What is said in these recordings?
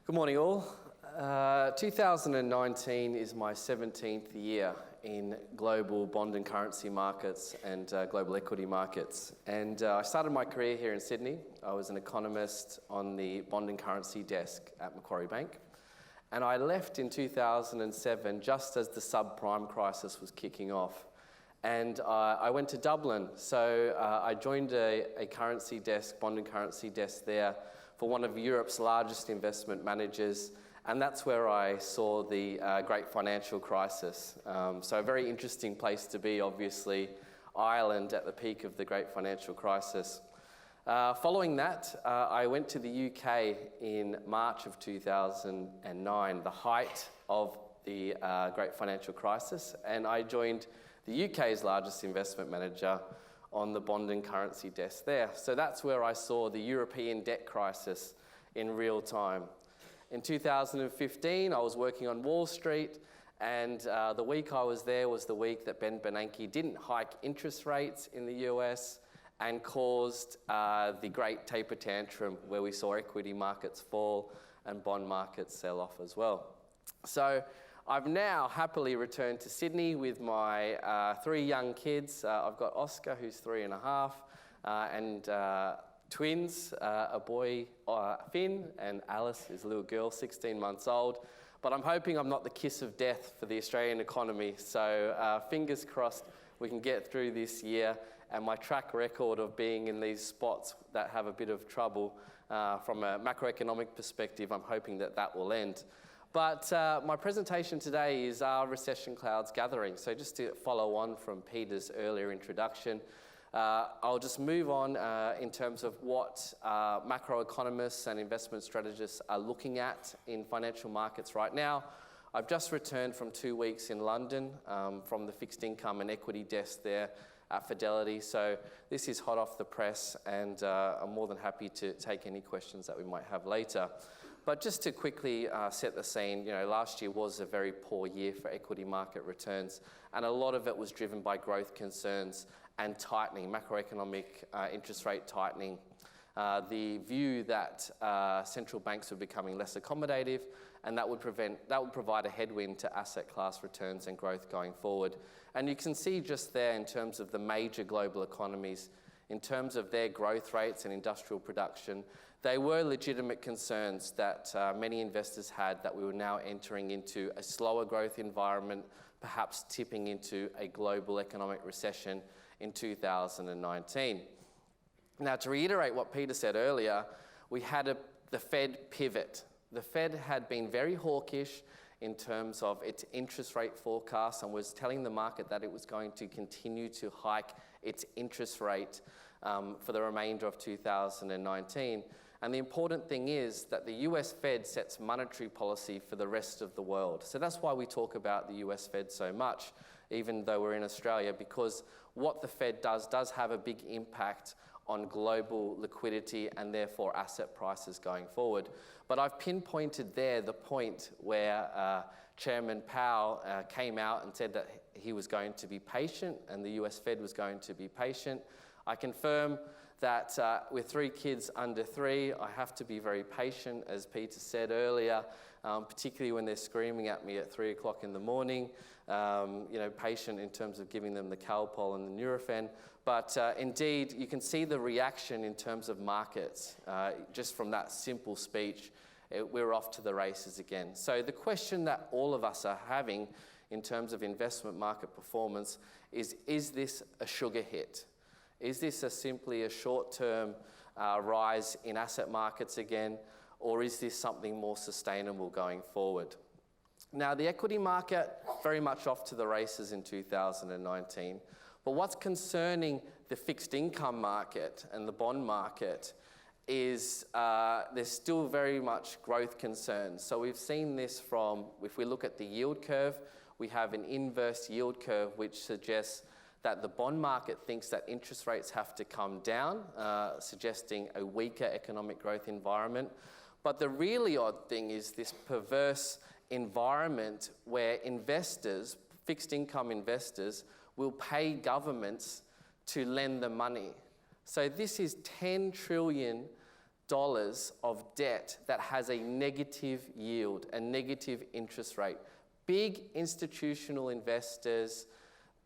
Good morning all. 2019 is my 17th year in global bond and currency markets and global equity markets. And I started my career here in Sydney. I was an economist on the bond and currency desk at Macquarie Bank. And I left in 2007 just as the subprime crisis was kicking off. And I went to Dublin. So I joined a currency desk, bond and currency desk there for one of Europe's largest investment managers. And that's where I saw the great financial crisis. So a very interesting place to be, obviously, Ireland at the peak of the great financial crisis. Following that, I went to the UK in March of 2009, the height of the great financial crisis, and I joined the UK's largest investment manager on the bond and currency desk there. So that's where I saw the European debt crisis in real time. In 2015, I was working on Wall Street, and the week I was there was the week that Ben Bernanke didn't hike interest rates in the US and caused the great taper tantrum where we saw equity markets fall and bond markets sell off as well. So I've now happily returned to Sydney with my 3 young kids. I've got Oscar, who's 3.5, and twins, a boy, Finn, and Alice is a little girl, 16 months old. But I'm hoping I'm not the kiss of death for the Australian economy. So fingers crossed we can get through this year. And my track record of being in these spots that have a bit of trouble from a macroeconomic perspective, I'm hoping that that will end. But my presentation today is our Recession Clouds Gathering. So just to follow on from Peter's earlier introduction, I'll just move on in terms of what macroeconomists and investment strategists are looking at in financial markets right now. I've just returned from 2 weeks in London from the fixed income and equity desk there at Fidelity. So this is hot off the press, and I'm more than happy to take any questions that we might have later. But just to quickly set the scene, last year was a very poor year for equity market returns, and a lot of it was driven by growth concerns and tightening, macroeconomic interest rate tightening. The view that central banks were becoming less accommodative, and that would provide a headwind to asset class returns and growth going forward. And you can see just there in terms of the major global economies, in terms of their growth rates and industrial production, they were legitimate concerns that many investors had that we were now entering into a slower growth environment, perhaps tipping into a global economic recession in 2019. Now, to reiterate what Peter said earlier, we had the Fed pivot. The Fed had been very hawkish in terms of its interest rate forecast and was telling the market that it was going to continue to hike its interest rate for the remainder of 2019. And the important thing is that the US Fed sets monetary policy for the rest of the world. So that's why we talk about the US Fed so much, even though we're in Australia, because what the Fed does have a big impact on global liquidity and therefore asset prices going forward. But I've pinpointed there the point where Chairman Powell came out and said that he was going to be patient and the US Fed was going to be patient. I confirm that with 3 kids under 3, I have to be very patient, as Peter said earlier, particularly when they're screaming at me at 3 o'clock in the morning. Patient in terms of giving them the Calpol and the Nurofen. But indeed, you can see the reaction in terms of markets. Just from that simple speech, we're off to the races again. So the question that all of us are having in terms of investment market performance is this a sugar hit? Is this simply a short-term rise in asset markets again, or is this something more sustainable going forward? Now, the equity market, very much off to the races in 2019. But what's concerning the fixed income market and the bond market is there's still very much growth concerns. So we've seen this from, if we look at the yield curve, we have an inverse yield curve which suggests that the bond market thinks that interest rates have to come down, suggesting a weaker economic growth environment. But the really odd thing is this perverse environment where investors, fixed income investors, will pay governments to lend them money. So this is $10 trillion of debt that has a negative yield, a negative interest rate. Big institutional investors,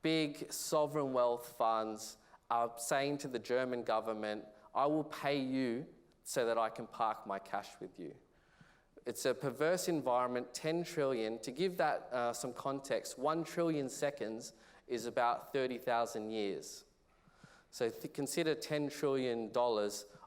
big sovereign wealth funds are saying to the German government, I will pay you so that I can park my cash with you. It's a perverse environment, 10 trillion. To give that some context, 1 trillion seconds is about 30,000 years. So consider $10 trillion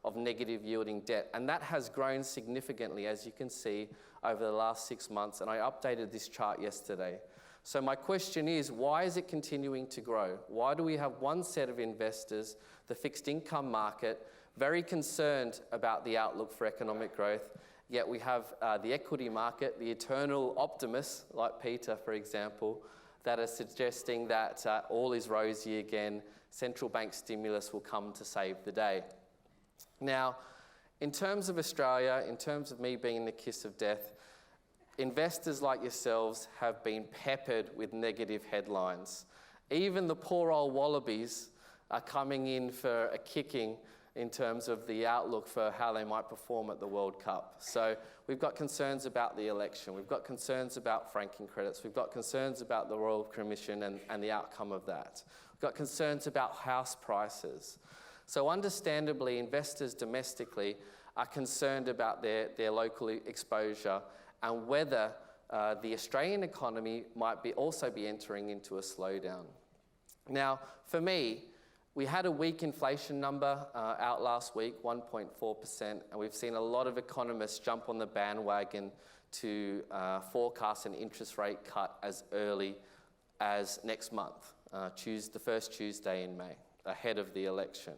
of negative yielding debt. And that has grown significantly, as you can see, over the last 6 months. And I updated this chart yesterday. So my question is, why is it continuing to grow? Why do we have one set of investors, the fixed income market, very concerned about the outlook for economic growth, yet we have the equity market, the eternal optimists, like Peter, for example, that are suggesting that all is rosy again, central bank stimulus will come to save the day. Now, in terms of Australia, in terms of me being the kiss of death, investors like yourselves have been peppered with negative headlines. Even the poor old wallabies are coming in for a kicking in terms of the outlook for how they might perform at the World Cup. So we've got concerns about the election, we've got concerns about franking credits, we've got concerns about the Royal Commission and the outcome of that. We've got concerns about house prices. So understandably, investors domestically are concerned about their local exposure and whether the Australian economy might also be entering into a slowdown. Now, for me, we had a weak inflation number out last week, 1.4%, and we've seen a lot of economists jump on the bandwagon to forecast an interest rate cut as early as next month, the first Tuesday in May, ahead of the election.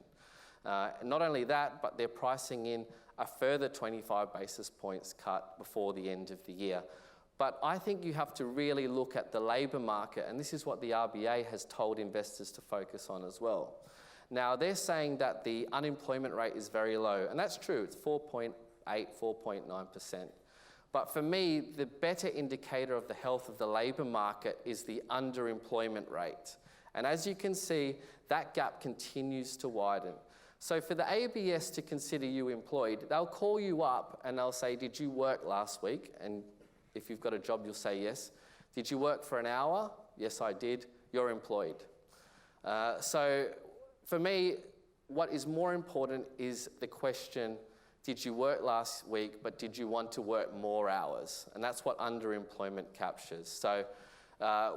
Not only that, but they're pricing in a further 25 basis points cut before the end of the year. But I think you have to really look at the labour market, and this is what the RBA has told investors to focus on as well. Now, they're saying that the unemployment rate is very low, and that's true. It's 4.8, 4.9%. But for me, the better indicator of the health of the labour market is the underemployment rate. And as you can see, that gap continues to widen. So for the ABS to consider you employed, they'll call you up and they'll say, did you work last week? And if you've got a job, you'll say yes. Did you work for an hour? Yes, I did. You're employed. So for me, what is more important is the question, did you work last week, but did you want to work more hours? And that's what underemployment captures. So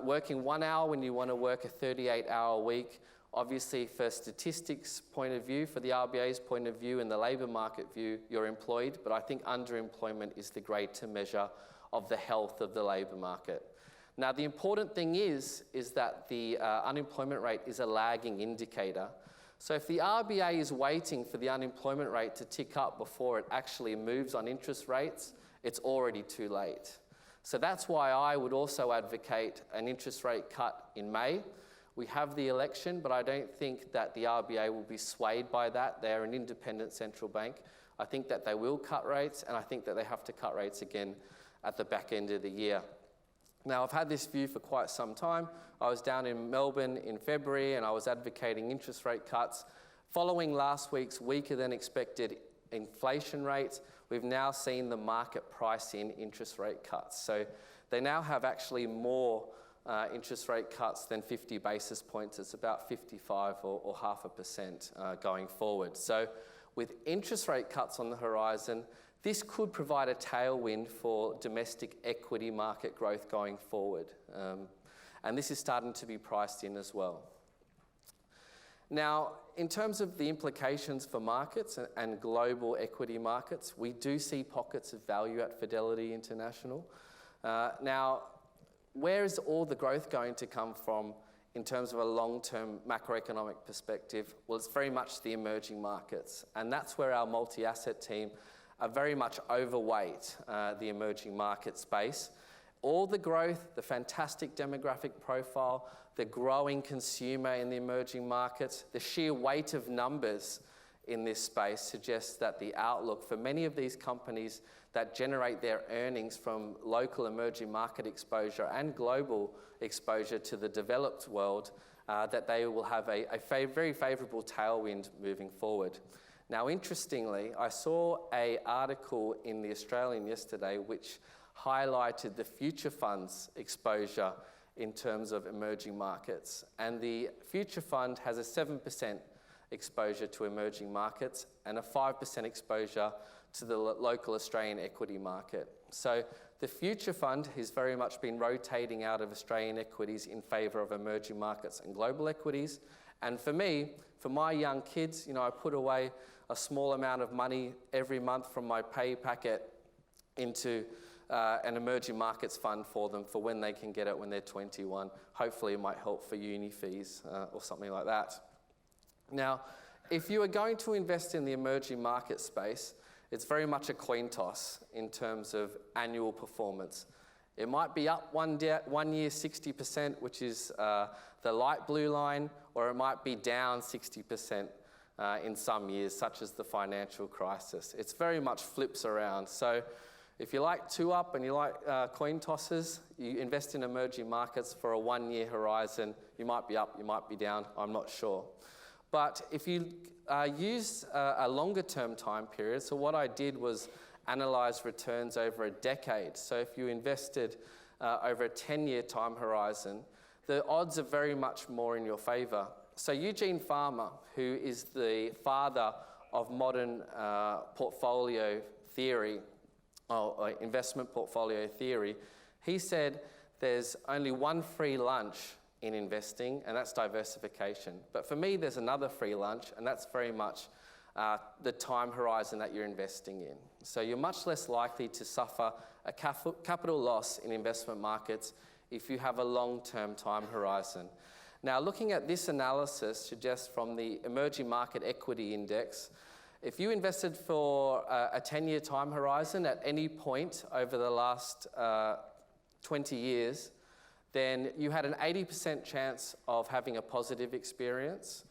working 1 hour when you want to work a 38-hour week, obviously for statistics point of view, for the RBA's point of view and the labour market view, you're employed, but I think underemployment is the greater measure of the health of the labour market. Now, the important thing is that the unemployment rate is a lagging indicator. So if the RBA is waiting for the unemployment rate to tick up before it actually moves on interest rates, it's already too late. So that's why I would also advocate an interest rate cut in May. We have the election, but I don't think that the RBA will be swayed by that. They're an independent central bank. I think that they will cut rates, and I think that they have to cut rates again at the back end of the year. Now, I've had this view for quite some time. I was down in Melbourne in February, and I was advocating interest rate cuts. Following last week's weaker than expected inflation rates, we've now seen the market price in interest rate cuts. So they now have actually more interest rate cuts than 50 basis points. It's about 55 or 0.5% going forward. So with interest rate cuts on the horizon, this could provide a tailwind for domestic equity market growth going forward. And this is starting to be priced in as well. Now, in terms of the implications for markets and global equity markets, we do see pockets of value at Fidelity International. Now, where is all the growth going to come from in terms of a long-term macroeconomic perspective? Well, it's very much the emerging markets. And that's where our multi-asset team are very much overweight the emerging market space. All the growth, the fantastic demographic profile, the growing consumer in the emerging markets, the sheer weight of numbers in this space suggests that the outlook for many of these companies that generate their earnings from local emerging market exposure and global exposure to the developed world, that they will have a very favourable tailwind moving forward. Now, interestingly, I saw an article in The Australian yesterday which highlighted the future funds exposure in terms of emerging markets. And the future fund has a 7% exposure to emerging markets and a 5% exposure to the local Australian equity market. So the future fund has very much been rotating out of Australian equities in favour of emerging markets and global equities. And for me, for my young kids, I put away a small amount of money every month from my pay packet into an emerging markets fund for them for when they can get it when they're 21. Hopefully it might help for uni fees or something like that. Now, if you are going to invest in the emerging market space, it's very much a coin toss in terms of annual performance. It might be up one year 60%, which is the light blue line, or it might be down 60% in some years, such as the financial crisis. It's very much flips around. So if you like two up and you like coin tosses, you invest in emerging markets for a 1 year horizon. You might be up, you might be down, I'm not sure. But if you use a longer term time period, so what I did was analyze returns over a decade. So if you invested over a 10-year time horizon, the odds are very much more in your favor. So Eugene Farmer, who is the father of modern portfolio theory, or investment portfolio theory, he said there's only one free lunch in investing, and that's diversification. But for me, there's another free lunch, and that's very much the time horizon that you're investing in. So you're much less likely to suffer a capital loss in investment markets if you have a long-term time horizon. Now, looking at this analysis suggests from the Emerging Market Equity Index, if you invested for a 10-year time horizon at any point over the last 20 years, then you had an 80% chance of having a positive experience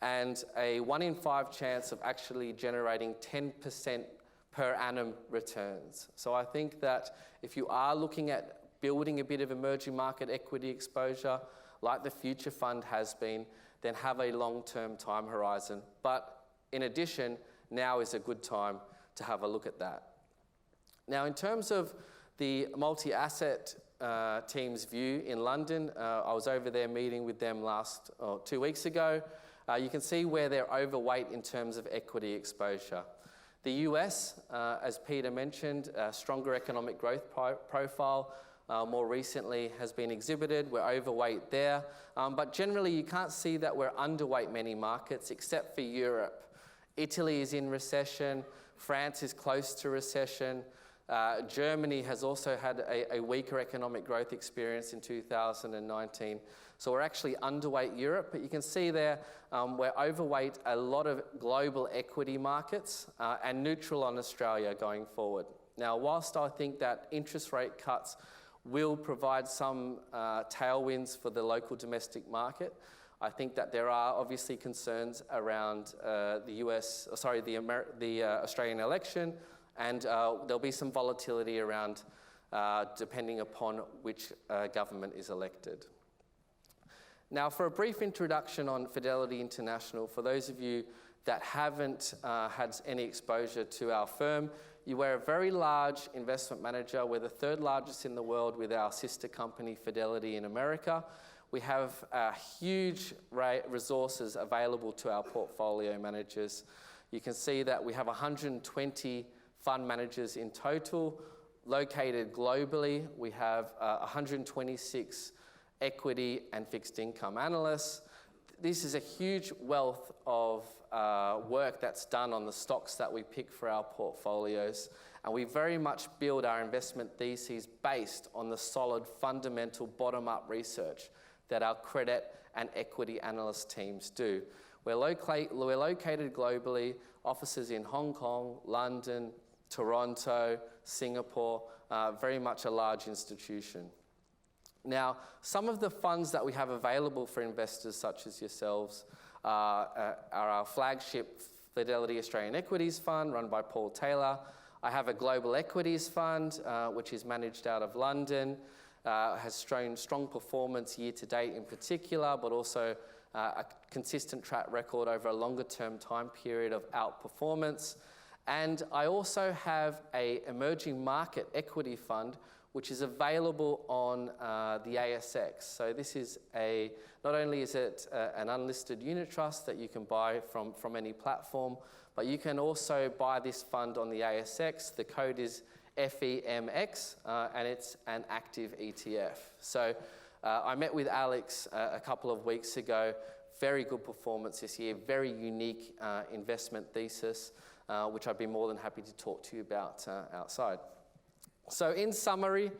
and a 1 in 5 chance of actually generating 10% per annum returns. So I think that if you are looking at building a bit of emerging market equity exposure, like the Future Fund has been, then have a long-term time horizon. But in addition, now is a good time to have a look at that. Now, in terms of the multi-asset team's view in London, I was over there meeting with them 2 weeks ago. You can see where they're overweight in terms of equity exposure. The US, as Peter mentioned, a stronger economic growth profile more recently has been exhibited. We're overweight there. But generally, you can't see that we're underweight many markets except for Europe. Italy is in recession. France is close to recession. Germany has also had a weaker economic growth experience in 2019. So we're actually underweight Europe, but you can see there we're overweight a lot of global equity markets and neutral on Australia going forward. Now, whilst I think that interest rate cuts will provide some tailwinds for the local domestic market, I think that there are obviously concerns around the Australian election, and there'll be some volatility around depending upon which government is elected. Now, for a brief introduction on Fidelity International, for those of you that haven't had any exposure to our firm, we're a very large investment manager. We're the third largest in the world with our sister company, Fidelity in America. We have huge resources available to our portfolio managers. You can see that we have 120 fund managers in total, located globally. We have 126 equity and fixed income analysts. This is a huge wealth of work that's done on the stocks that we pick for our portfolios. And we very much build our investment theses based on the solid fundamental bottom-up research that our credit and equity analyst teams do. We're located globally, offices in Hong Kong, London, Toronto, Singapore, very much a large institution. Now, some of the funds that we have available for investors such as yourselves are our flagship Fidelity Australian Equities Fund run by Paul Taylor. I have a Global Equities Fund which is managed out of London, has shown strong performance year to date in particular, but also a consistent track record over a longer term time period of outperformance. And I also have an emerging market equity fund which is available on the ASX. So this is not only is it an unlisted unit trust that you can buy from any platform, but you can also buy this fund on the ASX. The code is FEMX, and it's an active ETF. So I met with Alex a couple of weeks ago. Very good performance this year, very unique investment thesis, which I'd be more than happy to talk to you about outside. So in summary,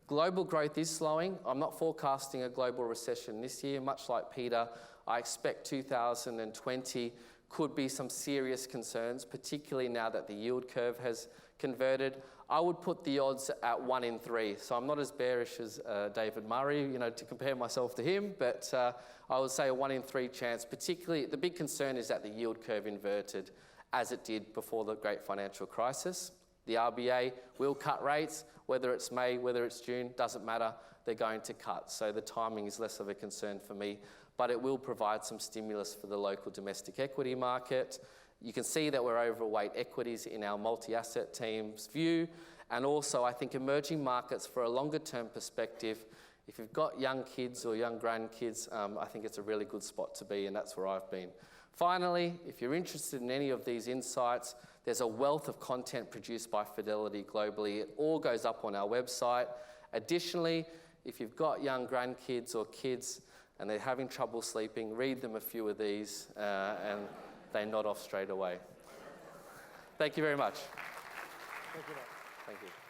global growth is slowing. I'm not forecasting a global recession this year. Much like Peter, I expect 2020 could be some serious concerns, particularly now that the yield curve has converted. I would put the odds at 1 in 3. So I'm not as bearish as David Murray, to compare myself to him, but I would say a 1 in 3 chance. Particularly, the big concern is that the yield curve inverted as it did before the great financial crisis. The RBA will cut rates, whether it's May, whether it's June, doesn't matter, they're going to cut. So the timing is less of a concern for me, but it will provide some stimulus for the local domestic equity market. You can see that we're overweight equities in our multi-asset team's view, and also I think emerging markets for a longer term perspective, if you've got young kids or young grandkids, I think it's a really good spot to be, and that's where I've been. Finally, if you're interested in any of these insights, there's a wealth of content produced by Fidelity globally. It all goes up on our website. Additionally, if you've got young grandkids or kids and they're having trouble sleeping, read them a few of these and they nod off straight away. Thank you very much. Thank you. Thank you.